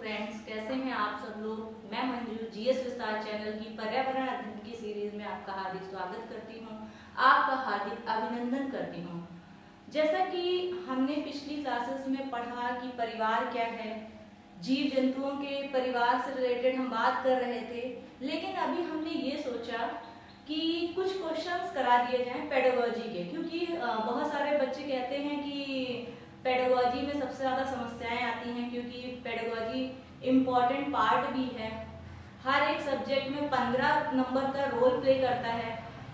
Friends, कैसे हैं आप सब लोग। मैं मंजू जीएस विस्तार चैनल की पर्यावरण अध्ययन की सीरीज में आपका हार्दिक स्वागत करती हूं, आपका हार्दिक अभिनंदन करती हूं। जैसा कि हमने पिछली क्लासेस में पढ़ा कि परिवार क्या है, जीव जंतुओं के परिवार से रिलेटेड हम बात कर रहे थे, लेकिन अभी हमने ये सोचा कि कुछ क्वेश्चंस करा दिए जाएं पेडागोजी के, क्योंकि बहुत सारे बच्चे कहते हैं कि पेडागोजी में सबसे ज़्यादा समस्याएं आती हैं, क्योंकि पेडागोजी इम्पॉर्टेंट पार्ट भी है। हर एक सब्जेक्ट में 15 नंबर का रोल प्ले करता है,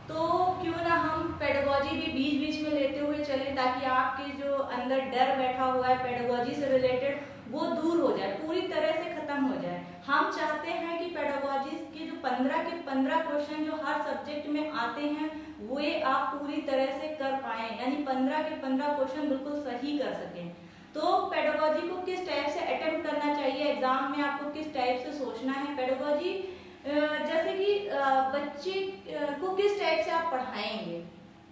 तो क्यों ना हम पेडागोजी भी बीच बीच में लेते हुए चलें, ताकि आपके जो अंदर डर बैठा हुआ है पेडागोजी से रिलेटेड वो दूर हो जाए, पूरी तरह से खत्म हो जाए। हम चाहते हैं कि पेडागोजी के जो 15 के 15 क्वेश्चन जो हर सब्जेक्ट में आते हैं वे आप पूरी तरह से कर पाएं, यानी 15 के 15 क्वेश्चन बिल्कुल सही कर सकें। तो पेडागोजी को किस टाइप से अटेम्प्ट करना चाहिए, एग्जाम में आपको किस टाइप से सोचना है पेडागोजी, जैसे कि बच्चे को किस टाइप से आप पढ़ाएंगे।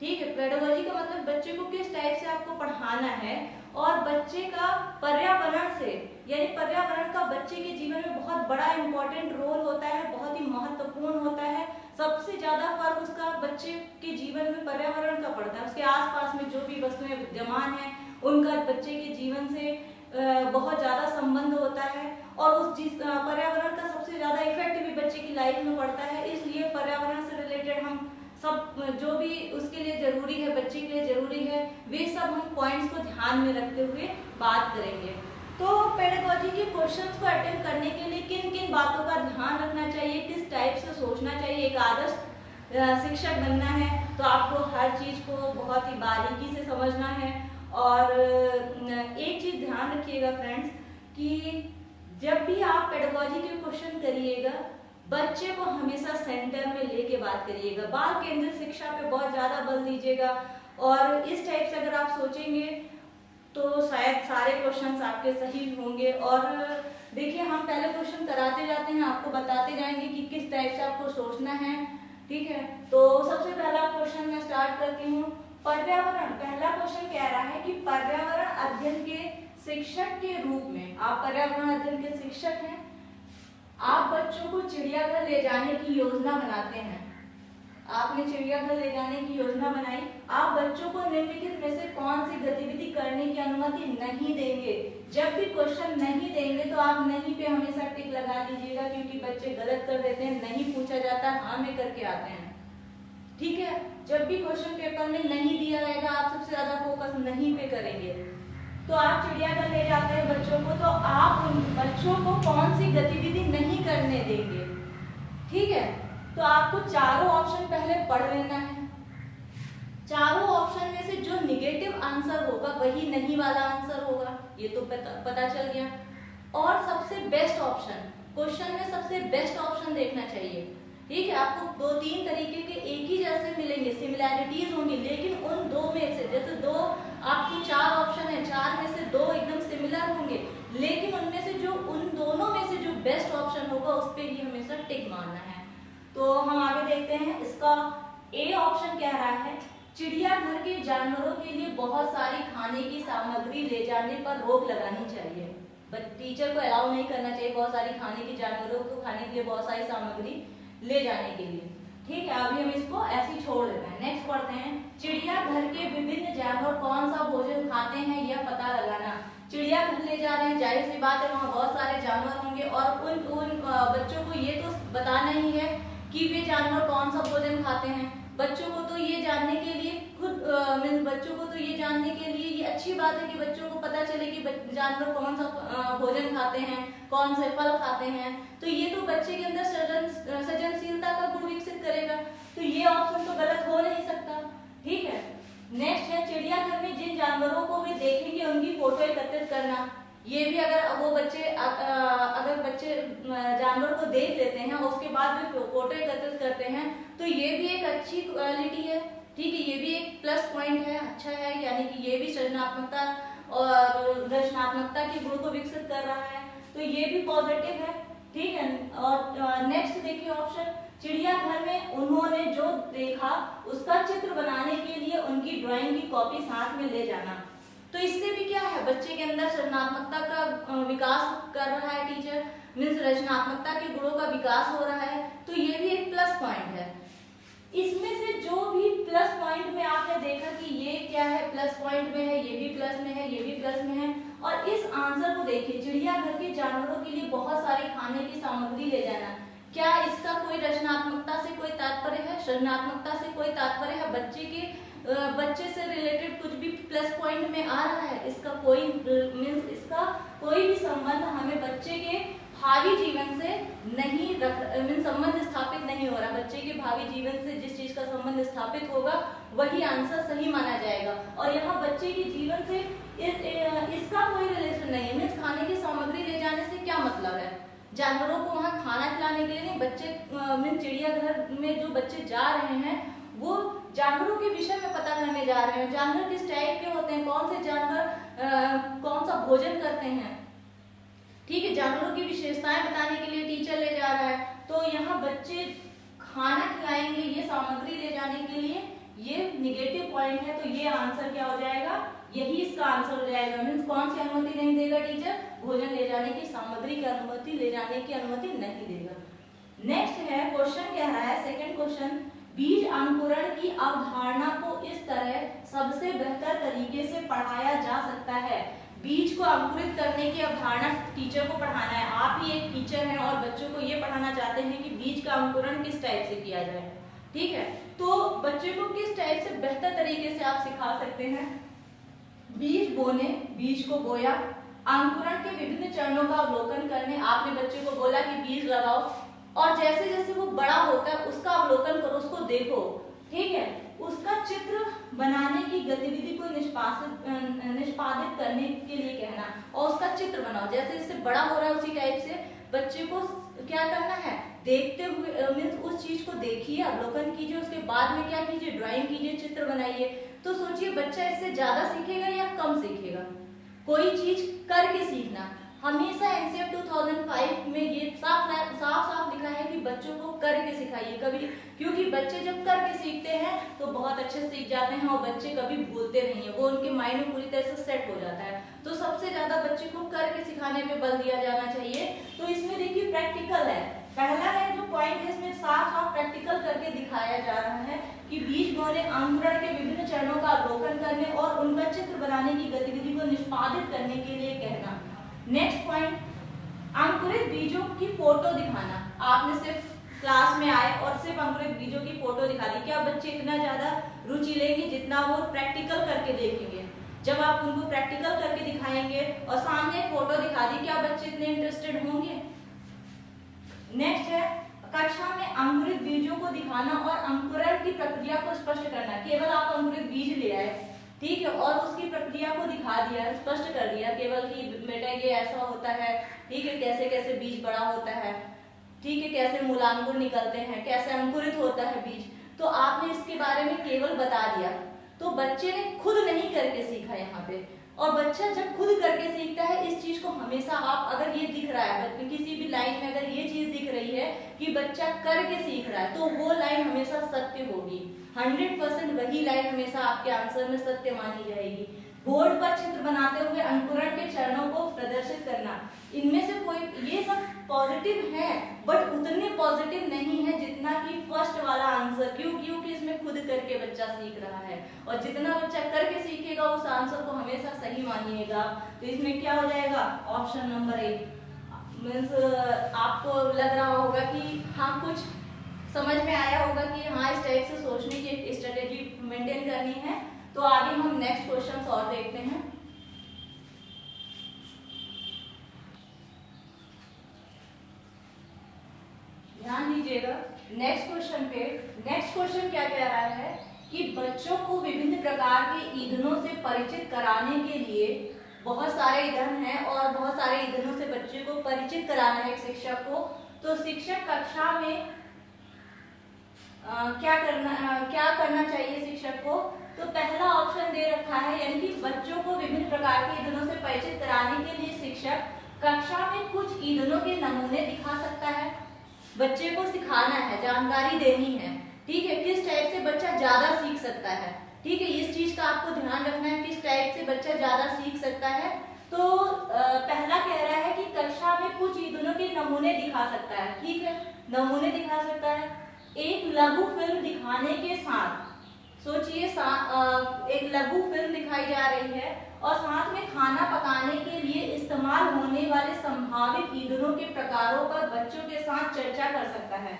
ठीक है, पेडागोजी का मतलब बच्चे को किस टाइप से आपको पढ़ाना है, और बच्चे का पर्यावरण से, यानी पर्यावरण का बच्चे के जीवन में बहुत बड़ा इंपॉर्टेंट रोल होता है, बहुत ही महत्वपूर्ण होता है। सबसे ज्यादा फर्क उसका बच्चे के जीवन में पर्यावरण का पड़ता है, उसके आसपास में जो भी वस्तुएं विद्यमान है उनका बच्चे के जीवन से बहुत ज्यादा संबंध होता है, और उस पर्यावरण का सबसे ज्यादा इफेक्ट भी बच्चे की लाइफ में पड़ता है। इसलिए पर्यावरण से रिलेटेड हम सब जो भी उसके लिए जरूरी है, बच्चे के लिए जरूरी है, वे सब हम पॉइंट्स को ध्यान में रखते हुए बात करेंगे। तो पेडागोजी के क्वेश्चंस को अटेम्प्ट करने के लिए किन किन बातों का ध्यान रखना चाहिए, किस टाइप से सोचना चाहिए। एक आदर्श शिक्षक बनना है तो आपको हर चीज को बहुत ही बारीकी से समझना है। और एक चीज ध्यान रखिएगा फ्रेंड्स कि जब भी आप पेडागोजी के क्वेश्चन करिएगा, बच्चे को हमेशा सेंटर में लेके बात करिएगा, बाल केंद्रित शिक्षा पे बहुत ज्यादा बल दीजिएगा। और इस टाइप से अगर आप सोचेंगे तो शायद सारे क्वेश्चंस आपके सही होंगे। और देखिए, हम पहले क्वेश्चन कराते जाते हैं, आपको बताते जाएंगे कि किस टाइप से आपको सोचना है। ठीक है, तो सबसे पहला क्वेश्चन मैं स्टार्ट करती हूँ। पर्यावरण, पहला क्वेश्चन कह रहा है कि पर्यावरण अध्ययन के शिक्षक के रूप में, आप पर्यावरण अध्ययन के शिक्षक हैं, आप बच्चों को चिड़ियाघर ले जाने की योजना बनाते हैं। आपने चिड़ियाघर ले जाने की योजना बनाई, आप बच्चों को निम्नलिखित में से कौन सी गतिविधि करने की अनुमति नहीं देंगे। जब भी क्वेश्चन नहीं देंगे तो आप नहीं पे हमेशा टिक लगा दीजिएगा, क्योंकि बच्चे गलत कर देते हैं, नहीं पूछा जाता, हाँ में करके आते हैं। ठीक है, जब भी क्वेश्चन पेपर में नहीं दिया जाएगा आप सबसे ज्यादा फोकस नहीं पे करेंगे। तो आप चिड़ियाघर ले जाते हैं बच्चों को, तो आप उन बच्चों को कौन सी गतिविधि नहीं करने देंगे। ठीक है, तो आपको चारों ऑप्शन पहले पढ़ लेना है। चारों ऑप्शन में से जो निगेटिव आंसर होगा वही नहीं वाला आंसर होगा, ये तो पता चल गया। और सबसे बेस्ट ऑप्शन, क्वेश्चन में सबसे बेस्ट ऑप्शन देखना चाहिए। ठीक है, आपको 2-3 तरीके के एक ही जैसे मिलेंगे, सिमिलैरिटीज होंगी, लेकिन उन दो में से, जैसे दो आपकी 4 ऑप्शन है, 4 में से 2 एकदम सिमिलर होंगे, लेकिन उनमें से जो उन दोनों में से जो बेस्ट ऑप्शन होगा उस पर ही हमेशा टिक मारना है। तो हम आगे देखते हैं। इसका ए ऑप्शन कह रहा है चिड़ियाघर के जानवरों के लिए बहुत सारी खाने की सामग्री ले जाने पर रोक लगानी चाहिए। टीचर को अलाउ नहीं करना चाहिए बहुत सारी खाने की, जानवरों को खाने के लिए बहुत सारी सामग्री ले जाने के लिए। ठीक है, अभी हम इसको ऐसे ही छोड़ देते हैं। नेक्स्ट पढ़ते हैं। चिड़ियाघर के विभिन्न जानवर कौन सा भोजन खाते हैं यह पता लगाना। चिड़ियाघर ले जा रहे हैं, जाहिर सी बात है वहाँ बहुत सारे जानवर होंगे, और उन बच्चों को ये तो बताना ही है कि वे जानवर कौन सा भोजन खाते हैं। बच्चों को तो ये जानने के लिए बच्चों को तो ये जानने के लिए ये अच्छी बात है कि बच्चों को पता चले कि जानवर कौन सा भोजन खाते हैं, कौन से फल खाते हैं। तो ये तो बच्चे के अंदर सृजनशीलता का गुण विकसित करेगा, तो ये ऑप्शन तो गलत हो नहीं सकता। ठीक है, नेक्स्ट है चिड़ियाघर में जिन जानवरों को वे देखेंगे उनकी फोटो एकत्रित करना। ये भी अगर वो बच्चे जानवर को देख लेते हैं उसके बाद वे फोटो एकत्रित करते हैं, तो ये भी एक अच्छी क्वालिटी है। ठीक है, ये भी एक प्लस पॉइंट है, अच्छा है, यानी कि ये भी सृजनात्मकता और रचनात्मकता के गुण को विकसित कर रहा है, तो ये भी पॉजिटिव है। ठीक है, और नेक्स्ट देखिए ऑप्शन, चिड़ियाघर में उन्होंने जो देखा उसका चित्र बनाने के लिए उनकी ड्राइंग की कॉपी साथ में ले जाना। तो इससे भी क्या है, बच्चे के अंदर सृजनात्मकता का विकास कर रहा है टीचर, मीन्स रचनात्मकता के गुणों का विकास हो रहा है, तो ये भी एक प्लस पॉइंट है। इसमें से जो भी प्लस पॉइंट में आपने देखा कि ये क्या है, प्लस पॉइंट में है, ये भी प्लस में है, ये भी प्लस में है, और इस आंसर को देखिए, चिड़ियाघर के जानवरों के लिए बहुत सारी खाने की सामग्री ले जाना, क्या इसका कोई रचनात्मकता से कोई तात्पर्य है, सृजनात्मकता से कोई तात्पर्य है, बच्चे से रिलेटेड कुछ भी प्लस पॉइंट में आ रहा है, इसका कोई मीन्स इसका कोई भी संबंध हमें बच्चे के भावी जीवन से नहीं मीन्स संबंध स्थापित नहीं हो रहा। बच्चे के भावी जीवन से जिस चीज का संबंध स्थापित होगा वही आंसर सही माना जाएगा, और यहाँ बच्चे के जीवन से इसका कोई रिलेशन नहीं है। मीन्स खाने की सामग्री ले जाने से क्या मतलब है, जानवरों को वहाँ खाना खिलाने के लिए नहीं, बच्चे मीन्स चिड़ियाघर में जो बच्चे जा रहे हैं वो जानवरों के विषय में पता करने जा रहे हैं, जानवर किस टाइप के होते हैं, कौन से जानवर कौन सा भोजन करते हैं, ठीक है, जानवरों की विशेषताएं बताने के लिए टीचर ले जा रहा है। तो यहाँ बच्चे खाना खिलाएंगे, ये सामग्री ले जाने के लिए, ये निगेटिव पॉइंट है, तो ये आंसर क्या हो जाएगा, यही इसका आंसर हो जाएगा। मीन्स कौन सी अनुमति नहीं देगा टीचर, भोजन ले जाने की, सामग्री की अनुमति, ले जाने की अनुमति नहीं देगा। नेक्स्ट है क्वेश्चन क्या है, सेकंड क्वेश्चन, बीज अंकुरण की अवधारणा को इस तरह सबसे बेहतर तरीके से पढ़ाया जा सकता है। बीज को अंकुरित करने की अवधारणा टीचर को पढ़ाना है, आप ही एक टीचर हैं और बच्चों को ये पढ़ाना चाहते हैं कि बीज का अंकुरण किस टाइप से किया जाए, ठीक है, तो बच्चे को किस टाइप से बेहतर तरीके से आप सिखा सकते हैं। बीज बोने, बीज को बोया, अंकुरण के विभिन्न चरणों का अवलोकन करने, आपने बच्चे को बोला कि बीज लगाओ, और जैसे जैसे वो बड़ा होता है उसका अवलोकन करो, उसको देखो, ठीक है, उसका चित्र बनाने की गतिविधि को निष्पादित करने के लिए कहना, और उसका चित्र बनाओ, जैसे जैसे बड़ा हो रहा है उसी टाइप से बच्चे को क्या करना है, देखते हुए मीन्स उस चीज को देखिए, अवलोकन कीजिए, उसके बाद में क्या कीजिए, ड्राइंग कीजिए, चित्र बनाइए। तो सोचिए बच्चा इससे ज्यादा सीखेगा या कम सीखेगा, कोई चीज करके सीखना। हमेशा एनसीईआरटी 2005 में ये साफ साफ लिखा है कि बच्चों को करके सिखाइए कभी, क्योंकि बच्चे जब करके सीखते हैं तो बहुत अच्छे से सीख जाते हैं और बच्चे कभी भूलते नहीं है, वो उनके माइंड में पूरी तरह से सेट हो जाता है। तो सबसे ज्यादा बच्चे को करके सिखाने पे बल दिया जाना चाहिए। तो इसमें देखिए प्रैक्टिकल है, पहला है जो पॉइंट है इसमें साफ साफ प्रैक्टिकल करके दिखाया जा रहा है कि बीज बोने, अंकुरण के विभिन्न चरणों का अवलोकन करने और उनका चित्र बनाने की गतिविधि को निष्पादित करने के लिए कहना। नेक्स्ट पॉइंट, अंकुरित बीजों की फोटो दिखाना। आपने सिर्फ क्लास में आए और सिर्फ अंकुरित बीजों की फोटो दिखा दी, क्या बच्चे इतना ज्यादा रुचि लेंगे जितना वो प्रैक्टिकल करके देखेंगे। जब आप उनको प्रैक्टिकल करके दिखाएंगे और सामने फोटो दिखा दी, क्या बच्चे इतने इंटरेस्टेड होंगे। नेक्स्ट है कक्षा में अंकुरित बीजों को दिखाना और अंकुरण की प्रक्रिया को स्पष्ट करना। केवल आप अंकुरित बीज ले आए, ठीक है, और उसकी प्रक्रिया को दिखा दिया, स्पष्ट कर दिया केवल कि बेटा ये ऐसा होता है, ठीक है, कैसे कैसे बीज बड़ा होता है, ठीक है, कैसे मूलांकुर निकलते हैं, कैसे अंकुरित होता है बीज, तो आपने इसके बारे में केवल बता दिया। तो बच्चे ने खुद नहीं करके सीखा यहाँ पे, और बच्चा जब खुद करके सीखता है इस चीज को हमेशा आप, अगर ये दिख रहा है किसी भी लाइन में, अगर ये चीज दिख रही है कि बच्चा करके सीख रहा है, तो वो लाइन हमेशा सत्य होगी, 100% वही लाइन हमेशा आपके आंसर में सत्य मानी जाएगी। बोर्ड पर चित्र बनाते हुए अंकुरण के चरणों को प्रदर्शित करना, इनमें से कोई, ये सब पॉजिटिव है बट उतने पॉजिटिव नहीं है जितना कि फर्स्ट वाला आंसर। क्योंकि इसमें खुद करके बच्चा सीख रहा है, और जितना बच्चा करके सीखेगा उस आंसर को हमेशा सही मानिएगा। तो इसमें क्या हो जाएगा, ऑप्शन नंबर 1। मीन्स आपको लग रहा होगा कि हाँ कुछ समझ में आया होगा कि हाँ इस टाइप से सोचने की एक स्ट्रेटेजी मेंटेन करनी है। तो आगे हम नेक्स्ट क्वेश्चन और देखते हैं। ध्यान दीजिएगा नेक्स्ट क्वेश्चन पे। नेक्स्ट क्वेश्चन क्या कह रहा है कि बच्चों को विभिन्न प्रकार के ईंधनों से परिचित कराने के लिए, बहुत सारे ईंधन हैं और बहुत सारे ईंधनों से बच्चे को परिचित कराना है एक शिक्षक को। तो शिक्षक कक्षा में क्या करना चाहिए शिक्षक को। तो पहला ऑप्शन दे रखा है, यानी कि बच्चों को विभिन्न प्रकार के ईंधनों से परिचित कराने के लिए शिक्षक कक्षा में कुछ ईंधनों के नमूने दिखा सकता है। बच्चे को सिखाना है, जानकारी देनी है, ठीक है, किस टाइप से बच्चा ज्यादा सीख सकता है, ठीक है, इस चीज का आपको ध्यान रखना है किस टाइप से बच्चा ज्यादा सीख सकता है। तो पहला कह नमूने दिखा सकता है, ठीक है, नमूने दिखा सकता है। एक लघु फिल्म दिखाने के साथ, सोचिए एक लघु फिल्म दिखाई जा रही है और साथ में खाना पकाने के लिए इस्तेमाल होने वाले संभावित ईंधनों के प्रकारों पर बच्चों के साथ चर्चा कर सकता है।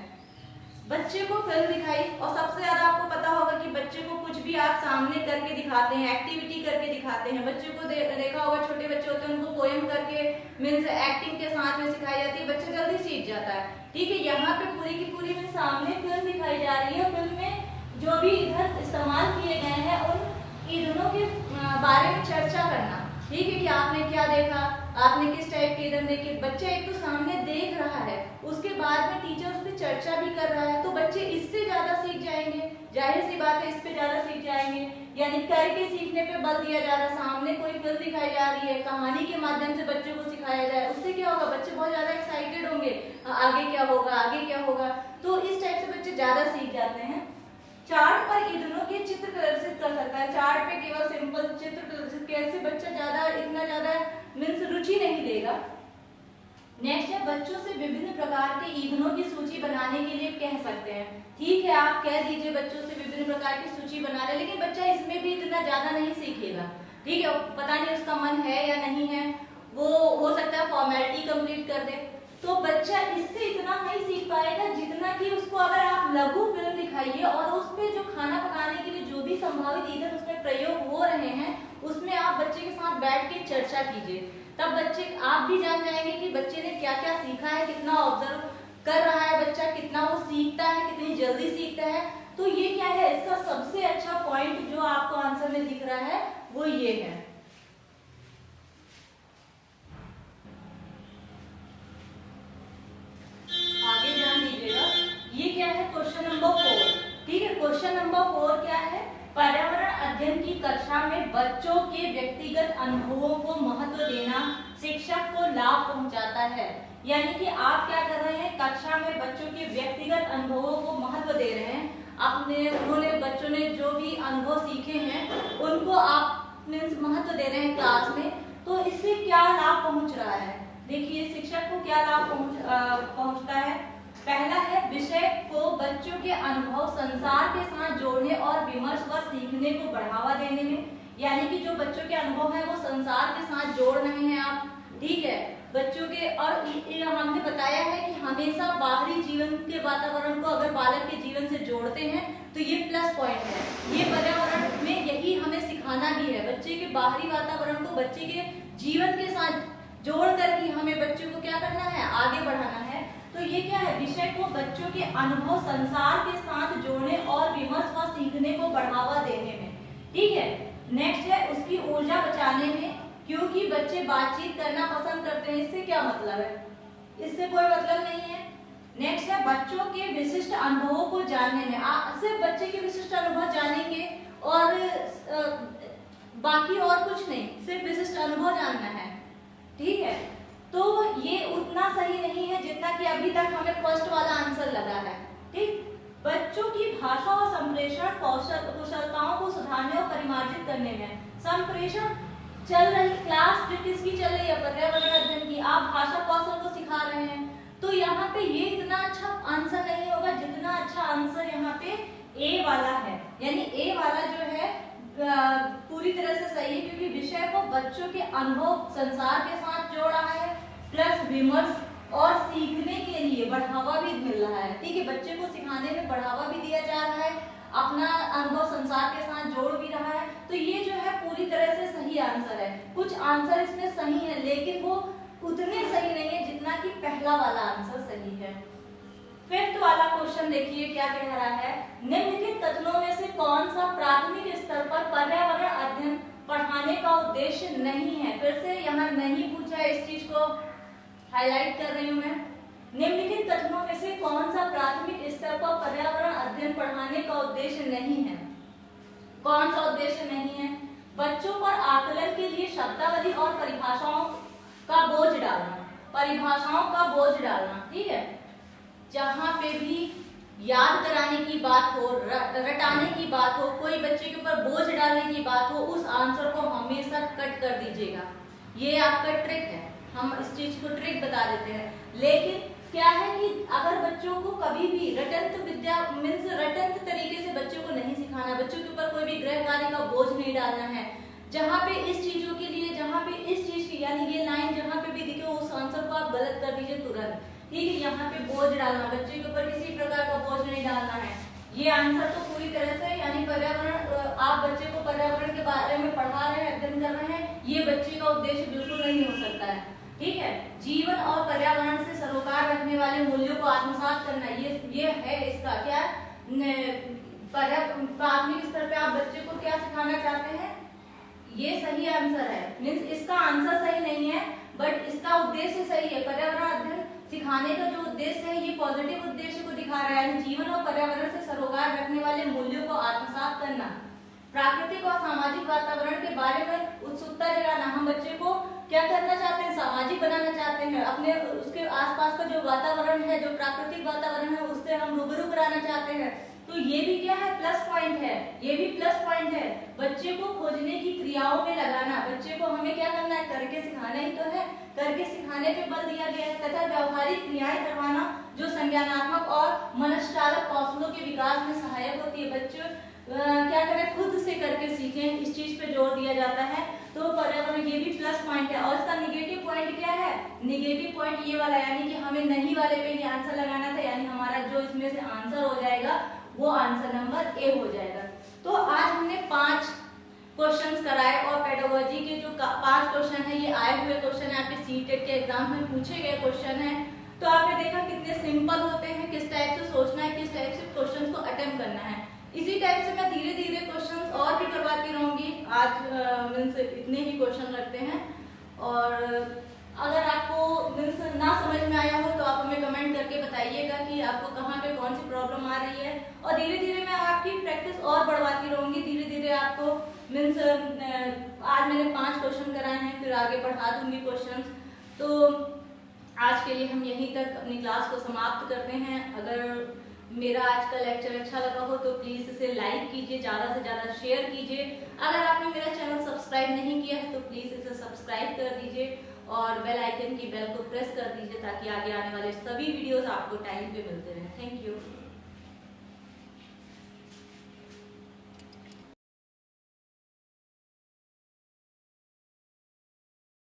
बच्चे को फिल्म दिखाई और सबसे ज्यादा आपको पता होगा कि बच्चे को कुछ भी आप सामने करके दिखाते हैं, एक्टिविटी करके दिखाते हैं। बच्चे को देखा होगा, छोटे बच्चे होते हैं उनको पोएम करके मीन्स एक्टिंग के साथ में सिखाई जाती है, बच्चा जल्दी सीख जाता है, ठीक है। यहाँ पे पूरी की पूरी में सामने फिल्म दिखाई जा रही है, फिल्म में जो भी ईंधन इस्तेमाल किए गए हैं उन ईंधनों के बारे में चर्चा करना, ठीक है, कि आपने क्या देखा, आपने किस टाइप के ईंधन देखे। बच्चा एक तो सामने देख रहा है, उसके बाद में टीचर उस पर चर्चा भी कर रहा है, तो बच्चे इससे ज्यादा सीख जाएंगे, जाहिर सी बात है, इस पे ज्यादा सीख जाएंगे। यानी करके सीखने पे बल दिया जा रहा है। सामने कोई फिल्म दिखाई जा रही है, कहानी के माध्यम से बच्चों को सिखाया जाए, उससे क्या होगा, बच्चे बहुत ज्यादा एक्साइटेड होंगे, आगे क्या होगा, आगे क्या होगा, तो इस टाइप से बच्चे ज्यादा सीख जाते हैं। चार्ट पर ईंधनों के चित्र प्रदर्शित कर सकता है, चार्ट पे केवल सिंपल चित्र प्रदर्शित, कैसे बच्चा इतना ज्यादा मीन्स रुचि नहीं लेगा। नेक्स्ट है, बच्चों से विभिन्न प्रकार के ईंधनों की सूची बनाने के लिए कह सकते हैं, ठीक है, आप कह दीजिए बच्चों से विभिन्न प्रकार की सूची बना रहे, लेकिन बच्चा इसमें भी इतना ज्यादा नहीं सीखेगा, ठीक है, पता नहीं उसका मन है या नहीं है, वो हो सकता है फॉर्मेलिटी कंप्लीट कर दे, तो बच्चा इससे इतना नहीं सीख पाएगा जितना कि उसको अगर आप लघु फिल्म दिखाइए और उस पे जो खाना पकाने के लिए जो भी संभावित ईंधन उसमें प्रयोग हो रहे हैं उसमें आप बच्चे के साथ बैठ के चर्चा कीजिए, तब बच्चे आप भी जान जाएंगे कि बच्चे ने क्या क्या सीखा है, कितना ऑब्जर्व कर रहा है बच्चा, कितना वो सीखता है, कितनी जल्दी सीखता है। तो ये क्या है, इसका सबसे अच्छा पॉइंट जो आपको आंसर में दिख रहा है वो ये है। आगे ध्यान दीजिएगा, ये क्या है, क्वेश्चन नंबर 4, ठीक है। क्वेश्चन नंबर 4 क्या है, पर्यावरण अध्ययन की कक्षा में बच्चों के व्यक्तिगत अनुभवों को महत्व देना शिक्षक को लाभ पहुंचाता है। यानी कि आप क्या कर रहे हैं, कक्षा में बच्चों के व्यक्तिगत अनुभवों को महत्व दे रहे हैं, उन्होंने बच्चों ने जो भी अनुभव सीखे हैं उनको आप महत्व दे रहे हैं क्लास में, तो इससे क्या लाभ पहुंच रहा है, देखिए शिक्षक को क्या लाभ पहुंचता है। पहला है, विषय को बच्चों के अनुभव संसार के साथ जोड़ने और विमर्श व सीखने को बढ़ावा देने में, यानी कि जो बच्चों के अनुभव है वो संसार के साथ जोड़ रहे हैं आप, ठीक है, बच्चों के। और हमने बताया है कि हमेशा बाहरी जीवन के वातावरण को अगर बालक के जीवन से जोड़ते हैं तो ये प्लस पॉइंट है, ये पर्यावरण में यही हमें सिखाना भी है, बच्चे के बाहरी वातावरण को बच्चे के जीवन के साथ जोड़ करके हमें बच्चों को क्या करना है, आगे बढ़ाना है। तो ये क्या है, विषय को बच्चों के अनुभव संसार के साथ जोड़ने और विमर्श व सीखने को बढ़ावा देने में, ठीक है। नेक्स्ट है, उसकी ऊर्जा बचाने में, क्योंकि बच्चे बातचीत करना पसंद करते हैं, इससे क्या मतलब है, इससे कोई मतलब नहीं है। नेक्स्ट है, बच्चों के विशिष्ट अनुभवों को जानने में, सिर्फ बच्चे के विशिष्ट अनुभव जानेंगे और बाकी और कुछ नहीं, सिर्फ विशिष्ट अनुभव जानना है, ठीक है। तो ये उतना सही नहीं है जितना कि अभी तक हमें फर्स्ट वाला आंसर लगा है, ठीक। बच्चों की भाषा और संप्रेषण कुशलताओं को सुधारने और परिमार्जित करने में, संप्रेषण चल रही क्लास जो किसकी चल रही है, पर्यावरण अध्ययन की, आप भाषा कौशल को सिखा रहे हैं, तो यहाँ पे ये इतना अच्छा आंसर नहीं होगा जितना अच्छा आंसर यहाँ पे ए वाला है, यानी ए वाला जो है पूरी तरह से सही है, क्योंकि विषय को बच्चों के अनुभव संसार के साथ जोड़ रहा है, प्लस विमर्श और सीखने के लिए बढ़ावा भी मिल रहा है, ठीक है, बच्चे को सिखाने में बढ़ावा भी दिया जा रहा है, अपना अनुभव संसार के साथ जोड़ भी रहा है, तो ये जो है पूरी तरह से सही आंसर है। कुछ आंसर इसमें सही है लेकिन वो उतने सही नहीं है जितना कि पहला वाला आंसर सही है। फिफ्थ वाला क्वेश्चन देखिए क्या कह रहा है, निम्नलिखित कथनों में से कौन सा प्राथमिक स्तर पर पर्यावरण अध्ययन पढ़ाने का उद्देश्य नहीं है। फिर से यहाँ नहीं पूछा है, इस चीज को हाईलाइट कर रही हूँ मैं। निम्नलिखित कथनों में से कौन सा प्राथमिक स्तर पर पर्यावरण अध्ययन पढ़ाने का उद्देश्य नहीं है। कौन सा उद्देश्य नहीं है? बच्चों पर आकलन के लिए शब्दावली और परिभाषाओं का बोझ डालना, परिभाषाओं का बोझ डालना, ठीक है। जहां पे भी याद कराने की बात हो, रटाने की बात हो, कोई बच्चे के ऊपर बोझ डालने की बात हो, उस आंसर को हमेशा कट कर दीजिएगा। ये आपका ट्रिक है, हम इस चीज को ट्रिक बता देते हैं। लेकिन क्या है कि अगर बच्चों को कभी भी रटंत विद्या मीन्स रटंत तरीके से बच्चों को नहीं सिखाना, बच्चों के ऊपर कोई भी गृह कार्य का बोझ नहीं डालना है। जहाँ पे इस चीजों के लिए, जहाँ पे इस चीज की यानी ये लाइन जहाँ पे भी दिखे उस आंसर को आप गलत कर दीजिए तुरंत, ठीक है। यहाँ पे बोझ डालना, बच्चे के ऊपर किसी प्रकार का बोझ नहीं डालना है। ये आंसर तो पूरी तरह से यानी पर्यावरण, आप बच्चे को पर्यावरण के बारे में पढ़ा रहे हैं, अध्ययन कर रहे हैं, ये बच्चे का उद्देश्य बिल्कुल नहीं हो सकता है, ठीक है। जीवन और पर्यावरण से सरोकार रखने वाले मूल्यों को आत्मसात करना, ये है इसका क्या, प्राथमिक स्तर पे आप बच्चे को क्या सिखाना चाहते हैं, ये सही आंसर है। मीन्स इसका आंसर सही नहीं है बट इसका उद्देश्य सही है। पर्यावरण अध्ययन सिखाने का जो उद्देश्य है ये पॉजिटिव उद्देश्य को दिखा रहा है, जीवन और पर्यावरण से सरोकार रखने वाले मूल्यों को आत्मसात करना, प्राकृतिक और सामाजिक वातावरण के बारे में उत्सुकता जगाना। हम बच्चे को क्या करना चाहते हैं, सामाजिक बनाना चाहते हैं, अपने उसके आसपास का जो वातावरण है, जो प्राकृतिक वातावरण है उससे हम रूबरू कराना चाहते हैं। तो ये भी क्या है, प्लस पॉइंट है, ये भी प्लस पॉइंट है। बच्चे को खोजने की क्रियाओं में लगाना, बच्चे को हमें क्या करना है, करके सिखाना ही तो है, करके सिखाने पे बल दिया गया है, तथा व्यवहारिक क्रियाएं करवाना जो संज्ञानात्मक और मनश्चालक कौशलों के विकास में सहायक होती है। बच्चे क्या करें, खुद से करके सीखें, इस चीज पे जोर दिया जाता है। तो पर्यावरण ये भी प्लस पॉइंट है। और इसका निगेटिव पॉइंट क्या है, निगेटिव पॉइंट ये वाला, यानी कि हमें नहीं वाले पे ही आंसर लगाना था, यानी हमारा जो इसमें से आंसर हो जाएगा वो आंसर नंबर ए हो जाएगा। तो आज हमने 5 क्वेश्चंस कराए और पेडागोजी के जो 5 क्वेश्चन है ये आए हुए क्वेश्चन है, आपके सीटेट के एग्जाम में पूछे गए क्वेश्चन है। तो आपने देखा कितने सिंपल होते हैं, किस टाइप से सोचना है, किस टाइप से क्वेश्चन को अटेम्प्ट करना है। इसी टाइप से मैं धीरे धीरे क्वेश्चंस और भी करवाती रहूंगी। आज मीन्स इतने ही क्वेश्चन रखते हैं, और अगर आपको मीन्स ना समझ में आया हो तो आप हमें कमेंट करके बताइएगा कि आपको कहाँ पे कौन सी प्रॉब्लम आ रही है, और धीरे धीरे मैं आपकी प्रैक्टिस और बढ़वाती रहूंगी। धीरे धीरे आपको मीन्स आज मैंने 5 क्वेश्चन कराए हैं, फिर आगे बढ़ा दूंगी क्वेश्चंस। तो आज के लिए हम यहीं तक अपनी क्लास को समाप्त करते हैं। अगर मेरा आज का लेक्चर अच्छा लगा हो तो प्लीज इसे लाइक कीजिए, ज्यादा से ज्यादा शेयर कीजिए। अगर आपने मेरा चैनल सब्सक्राइब नहीं किया है तो प्लीज इसे सब्सक्राइब कर दीजिए और बेल आइकन की बेल को प्रेस कर दीजिए ताकि आगे आने वाले सभी वीडियोस आपको टाइम पे मिलते रहें। Thank you.